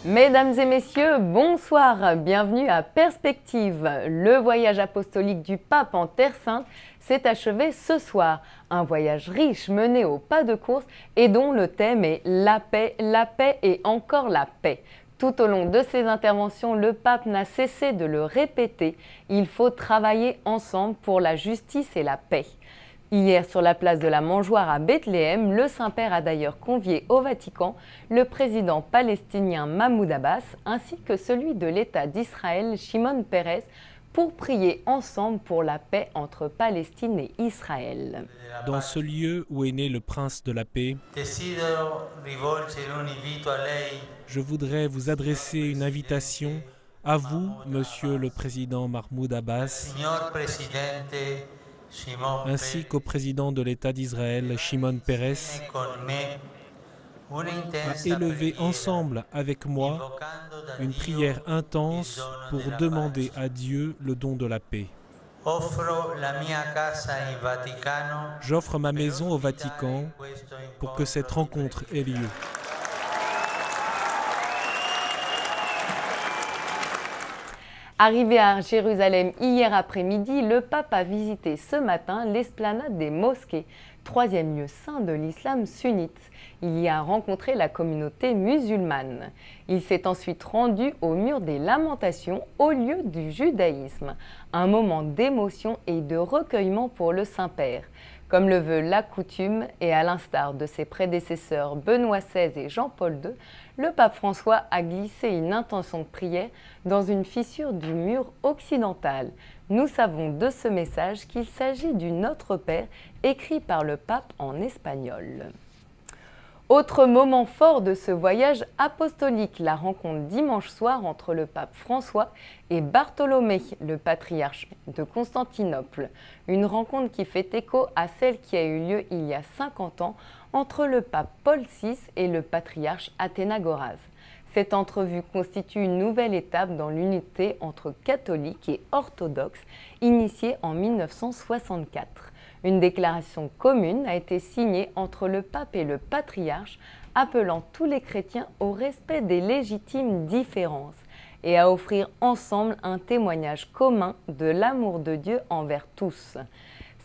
Mesdames et messieurs, bonsoir, bienvenue à Perspective. Le voyage apostolique du pape en Terre Sainte s'est achevé ce soir. Un voyage riche mené au pas de course et dont le thème est la paix et encore la paix. Tout au long de ses interventions, le pape n'a cessé de le répéter. Il faut travailler ensemble pour la justice et la paix. Hier, sur la place de la Mangeoire à Bethléem, le Saint-Père a d'ailleurs convié au Vatican le président palestinien Mahmoud Abbas ainsi que celui de l'État d'Israël, Shimon Peres, pour prier ensemble pour la paix entre Palestine et Israël. Dans ce lieu où est né le prince de la paix, je voudrais vous adresser une invitation à vous, Monsieur le Président Mahmoud Abbas, ainsi qu'au président de l'État d'Israël, Shimon Peres, à élever ensemble avec moi une prière intense pour demander à Dieu le don de la paix. J'offre ma maison au Vatican pour que cette rencontre ait lieu. Arrivé à Jérusalem hier après-midi, le pape a visité ce matin l'esplanade des mosquées, troisième lieu saint de l'islam sunnite. Il y a rencontré la communauté musulmane. Il s'est ensuite rendu au mur des lamentations, au lieu du judaïsme. Un moment d'émotion et de recueillement pour le Saint-Père. Comme le veut la coutume, et à l'instar de ses prédécesseurs Benoît XVI et Jean-Paul II, le pape François a glissé une intention de prière dans une fissure du mur occidental. Nous savons de ce message qu'il s'agit du Notre Père écrit par le pape en espagnol. Autre moment fort de ce voyage apostolique, la rencontre dimanche soir entre le pape François et Bartholomé, le patriarche de Constantinople. Une rencontre qui fait écho à celle qui a eu lieu il y a 50 ans entre le pape Paul VI et le patriarche Athénagoras. Cette entrevue constitue une nouvelle étape dans l'unité entre catholiques et orthodoxes, initiée en 1964. Une déclaration commune a été signée entre le pape et le patriarche, appelant tous les chrétiens au respect des légitimes différences et à offrir ensemble un témoignage commun de l'amour de Dieu envers tous.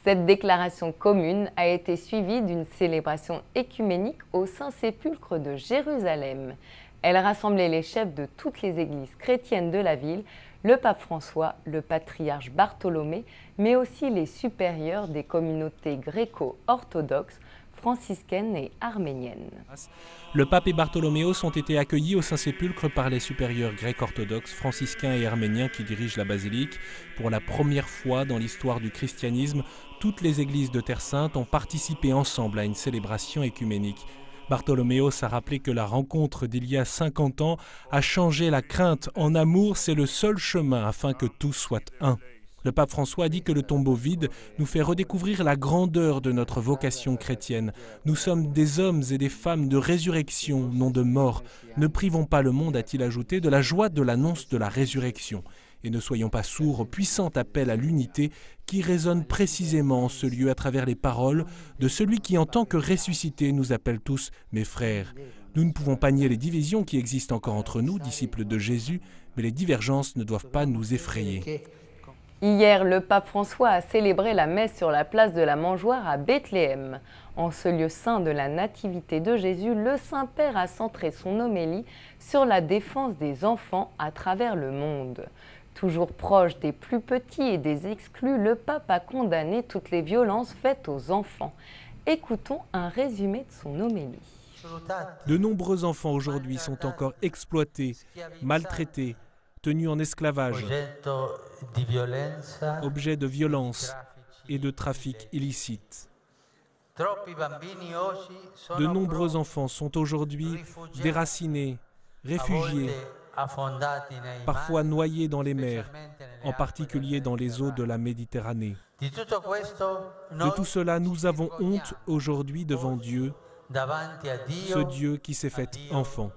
Cette déclaration commune a été suivie d'une célébration œcuménique au Saint-Sépulcre de Jérusalem. Elle rassemblait les chefs de toutes les églises chrétiennes de la ville, le pape François, le patriarche Bartholomé, mais aussi les supérieurs des communautés gréco-orthodoxes, franciscaines et arméniennes. Le pape et Bartholoméos ont été accueillis au Saint-Sépulcre par les supérieurs grecs orthodoxes, franciscains et arméniens qui dirigent la basilique. Pour la première fois dans l'histoire du christianisme, toutes les églises de Terre Sainte ont participé ensemble à une célébration œcuménique. Bartholoméos a rappelé que la rencontre d'il y a 50 ans a changé la crainte en amour, c'est le seul chemin afin que tous soient un. Le pape François a dit que le tombeau vide nous fait redécouvrir la grandeur de notre vocation chrétienne. Nous sommes des hommes et des femmes de résurrection, non de mort. Ne privons pas le monde, a-t-il ajouté, de la joie de l'annonce de la résurrection. Et ne soyons pas sourds au puissant appel à l'unité qui résonne précisément en ce lieu à travers les paroles de celui qui, en tant que ressuscité, nous appelle tous « mes frères ». Nous ne pouvons pas nier les divisions qui existent encore entre nous, disciples de Jésus, mais les divergences ne doivent pas nous effrayer. Hier, le pape François a célébré la messe sur la place de la Mangeoire à Bethléem. En ce lieu saint de la Nativité de Jésus, le Saint-Père a centré son homélie sur la défense des enfants à travers le monde. Toujours proche des plus petits et des exclus, le pape a condamné toutes les violences faites aux enfants. Écoutons un résumé de son homélie. De nombreux enfants aujourd'hui sont encore exploités, maltraités, tenus en esclavage, objets de violence et de trafic illicite. De nombreux enfants sont aujourd'hui déracinés, réfugiés, parfois noyés dans les mers, en particulier dans les eaux de la Méditerranée. De tout cela, nous avons honte aujourd'hui devant Dieu, ce Dieu qui s'est fait enfant.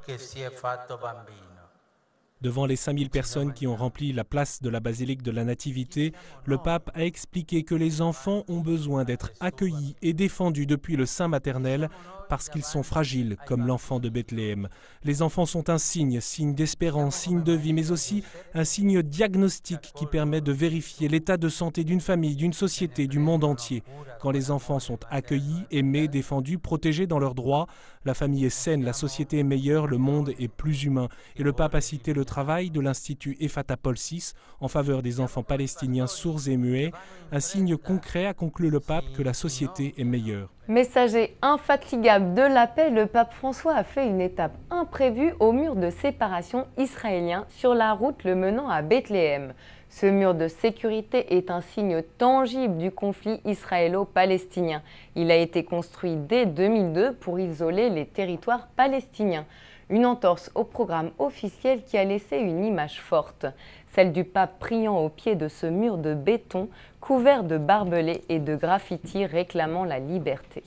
Devant les 5000 personnes qui ont rempli la place de la basilique de la Nativité, le pape a expliqué que les enfants ont besoin d'être accueillis et défendus depuis le sein maternel parce qu'ils sont fragiles, comme l'enfant de Bethléem. Les enfants sont un signe d'espérance, signe de vie, mais aussi un signe diagnostique qui permet de vérifier l'état de santé d'une famille, d'une société, du monde entier. Quand les enfants sont accueillis, aimés, défendus, protégés dans leurs droits, la famille est saine, la société est meilleure, le monde est plus humain. Et le pape a cité le travail de l'Institut Ephata Paul VI en faveur des enfants palestiniens sourds et muets. Un signe concret, a conclu le pape, que la société est meilleure. Messager infatigable de la paix, le pape François a fait une étape imprévue au mur de séparation israélien sur la route le menant à Bethléem. Ce mur de sécurité est un signe tangible du conflit israélo-palestinien. Il a été construit dès 2002 pour isoler les territoires palestiniens. Une entorse au programme officiel qui a laissé une image forte, celle du pape priant au pied de ce mur de béton couvert de barbelés et de graffitis réclamant la liberté.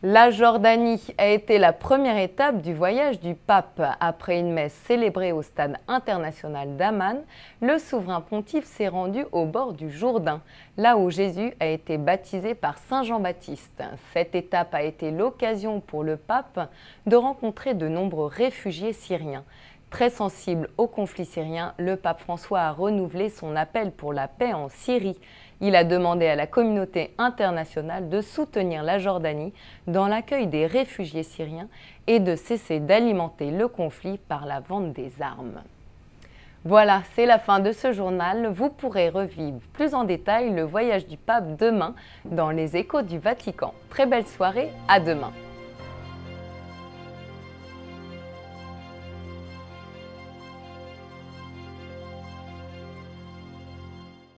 La Jordanie a été la première étape du voyage du pape. Après une messe célébrée au stade international d'Amman, le souverain pontife s'est rendu au bord du Jourdain, là où Jésus a été baptisé par Saint Jean-Baptiste. Cette étape a été l'occasion pour le pape de rencontrer de nombreux réfugiés syriens. Très sensible au conflit syrien, le pape François a renouvelé son appel pour la paix en Syrie. Il a demandé à la communauté internationale de soutenir la Jordanie dans l'accueil des réfugiés syriens et de cesser d'alimenter le conflit par la vente des armes. Voilà, c'est la fin de ce journal. Vous pourrez revivre plus en détail le voyage du pape demain dans les Échos du Vatican. Très belle soirée, à demain.